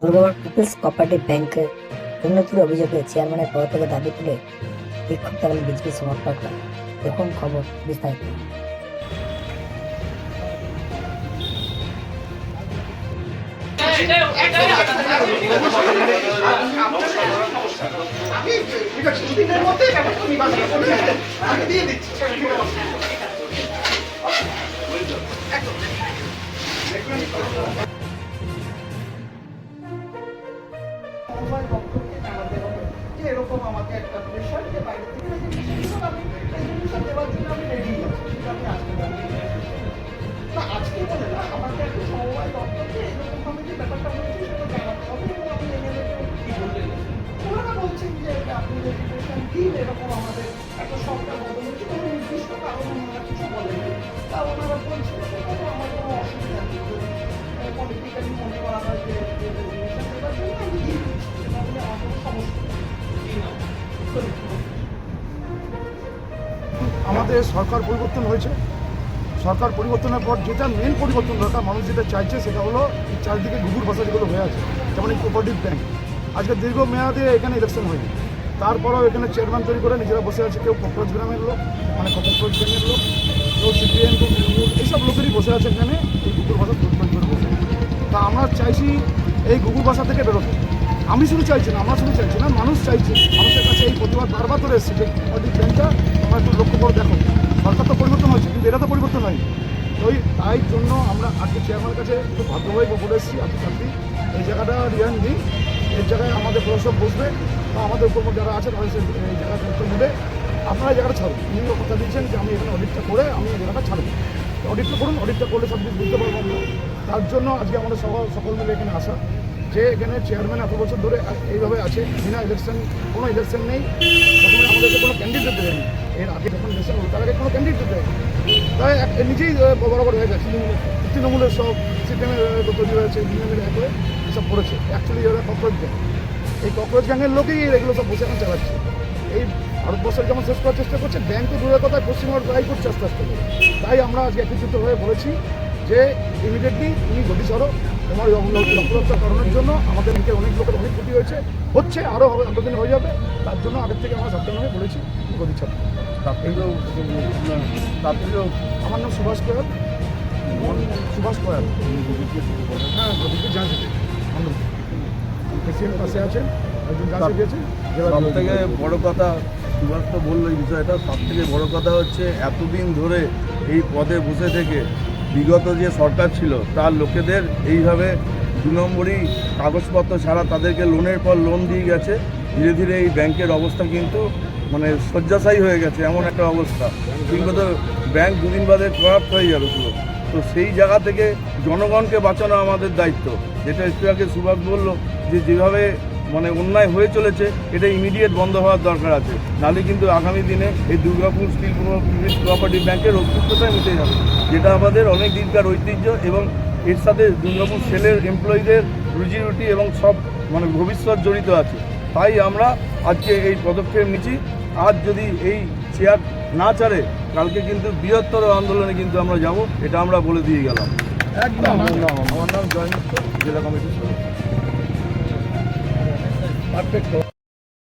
Durgapur people's cooperative ব্যাংকের দুর্নীতির অভিযোগে চেয়ারম্যানের পদ থেকে দাবি তুলে বিক্ষোভ দেখালেন বিজেপি সমর্থকরা। দেখুন খবর বিস্তারিত। এরকম আমাকে একটা প্রেশার যে বাইরে থেকে আমি দেওয়ার জন্য আমি রেডি আছি, সেটা আমি আসতে পারি না। আজকে বলে না, আমাকে একটা সমবায় দপ্তরকে এরকম ভাবে যে ব্যাপারটা হয়েছে সেটা জানাতে হবে এবং আমি কি বললেন ওনারা বলছেন যে আপনি রেজিস্ট্রেশন দিন, এরকম আমাদের একটা সরকার বদল হয়েছে কোনো নির্দিষ্ট কারণে ওনারা কিছু বলেনি। তা ওনারা বলছেন সেখানে আমার কোনো অসুবিধা নেই, যদি পলিটিক্যালি মনে করা হয় যে রেজিস্ট্রেশন দেওয়ার জন্য আমি দিয়ে দিচ্ছি, সেটা হলে আমার কোনো সমস্যা নেই। আমাদের সরকার পরিবর্তন হয়েছে। সরকার পরিবর্তনের পর যেটা মেন পরিবর্তন দরকার, মানুষ যেটা চাইছে সেটা হলো চারিদিকে ঘুঘুর ভাষা যেগুলো হয়ে আছে, যেমন এই কোঅপারেটিভ ব্যাংক। আজকে দীর্ঘ মেয়াদে এখানে ইলেকশন হয়নি, তারপরেও এখানে চেয়ারম্যান তৈরি করে নিজেরা বসে আছে। কেউ কক্রোচ গ্রামের লোক, মানে কক্রোচ গ্রামের লোক, কেউ সিপিএম, কেউ তৃণমূল, এইসব লোকেরই বসে আছে এখানে এই ঘুঘুর ভাষা তৈরি করে বসে। তা আমরা চাইছি এই ঘুঘুর ভাষা থেকে বেরোতে। আমি শুধু চাইছি না, আমরা শুধু চাইছি না, মানুষ চাইছে। মানুষের কাছে এই প্রতিবাদ বারবার করে এসেছে যে কোঅপারেটিভ ব্যাংকটা আমরা একটু লক্ষ্য করে দেখো। সরকার তো পরিবর্তন হয়েছে, কিন্তু এটা তো পরিবর্তন হয়নি। তাই জন্য আমরা আজকে চেয়ারম্যানের কাছে খুব ভাগ্যভাবে বলে এসেছি, আপনি চাকরি এই জায়গাটা রিয়ান দিই, এই জায়গায় আমাদের প্রশাসক বসবে বা আমাদের উপর যারা আছে তাদের এই জায়গায় দায়িত্ব নেবে। আপনারা এই জায়গাটা ছাড়ুন। উনিও কথা দিয়েছেন যে আমি এখানে অডিটটা করে আমি এই জায়গাটা ছাড়বো। অডিটটা করুন, অডিটটা করলে সব কিছু বুঝতে পারবো আমরা। তার জন্য আজকে আমাদের সকল মিলে এখানে আসা, যে এখানে চেয়ারম্যান এত বছর ধরে এইভাবে আছে, বিনা ইলেকশন, কোনো ইলেকশন নেই। প্রথমে আমাদেরকে কোনো ক্যান্ডিডেট দেয়নি, এর আগে যখন ইলেকশন হলো তার আগে কোনো ক্যান্ডিডেট দেয়নি। তাই নিজেই বরাবর হয়ে গেছে। তৃণমূলের সব সিপিএমের তৈরি হয়েছে, বিএমের করে এসব করেছে। অ্যাকচুয়ালি এরা ককরোচ গ্যাং, এই ককরোচ গ্যাংয়ের লোকেই এগুলো সব বসে এখন চালাচ্ছে। এই ভারতবর্ষের যেমন শেষ করার চেষ্টা করছে, ব্যাংক তো দূরের কথায় পশ্চিমবঙ্গ ট্রাই করছে আস্তে আস্তে। তাই আমরা আজকে একত্রিত হয়ে বলেছি যে ইমিডিয়েটলি তুমি গতি ছাড়ো। তোমার লক্ষ্যরক্ষা করানোর জন্য আমাদের ব্যাংকের অনেক লোকের অনেক ক্ষতি হচ্ছে, আরও হবে, আগামী হয়ে যাবে। তার জন্য আগের থেকে আমরা সপ্তাহে বলেছি গতি ছাড়ো। আমার নাম সুভাষ কোয়াল। সুভাষ কোয়াল, হ্যাঁ, গতিকে জানতে প্রেসিডেন্ট পাশে আছেন, একজন জানতে দিয়েছেন। সব থেকে বড় কথা, সুভাষ তো বললো এই বিষয়টা, সব থেকে বড় কথা হচ্ছে এতদিন ধরে এই পদে বসে থেকে বিগত যে সরকার ছিল তার লোকেদের এইভাবে 2 নম্বরই কাগজপত্র ছাড়া তাদেরকে লোনের পর লোন দিয়ে গেছে। ধীরে ধীরে এই ব্যাংকের অবস্থা কিন্তু মানে শয্যাশায়ী হয়ে গেছে, এমন একটা অবস্থা। কিন্তু ব্যাংক দুদিন বাদে করাপ্ট হয়ে যাবে পুরো। তো সেই জায়গা থেকে জনগণকে বাঁচানো আমাদের দায়িত্ব। যেটা একটু আগে সুভাষ বললো যে যেভাবে মানে অন্যায় হয়ে চলেছে, এটা ইমিডিয়েট বন্ধ হওয়ার দরকার আছে, নাহলে কিন্তু আগামী দিনে এই দুর্গাপুর স্টিল কোঅপারেটিভ ব্যাংকের অস্তিত্বটাই মিটে যাবে, যেটা আমাদের অনেক দিনকার ঐতিহ্য। এবং এর সাথে দুর্গাপুর সেলের এমপ্লয়ীদের রুজি রুটি এবং সব মানে ভবিষ্যৎ জড়িত আছে। তাই আমরা আজকে এই পদক্ষেপ নিচ্ছি। আজ যদি এই চেয়ার না ছাড়ে, কালকে কিন্তু বৃহত্তর আন্দোলনে কিন্তু আমরা যাব, এটা আমরা বলে দিয়ে গেলাম। একদম। আমার নাম জয় মিত্র, জেলা কমিটির সদস্য। পারফেক্ট।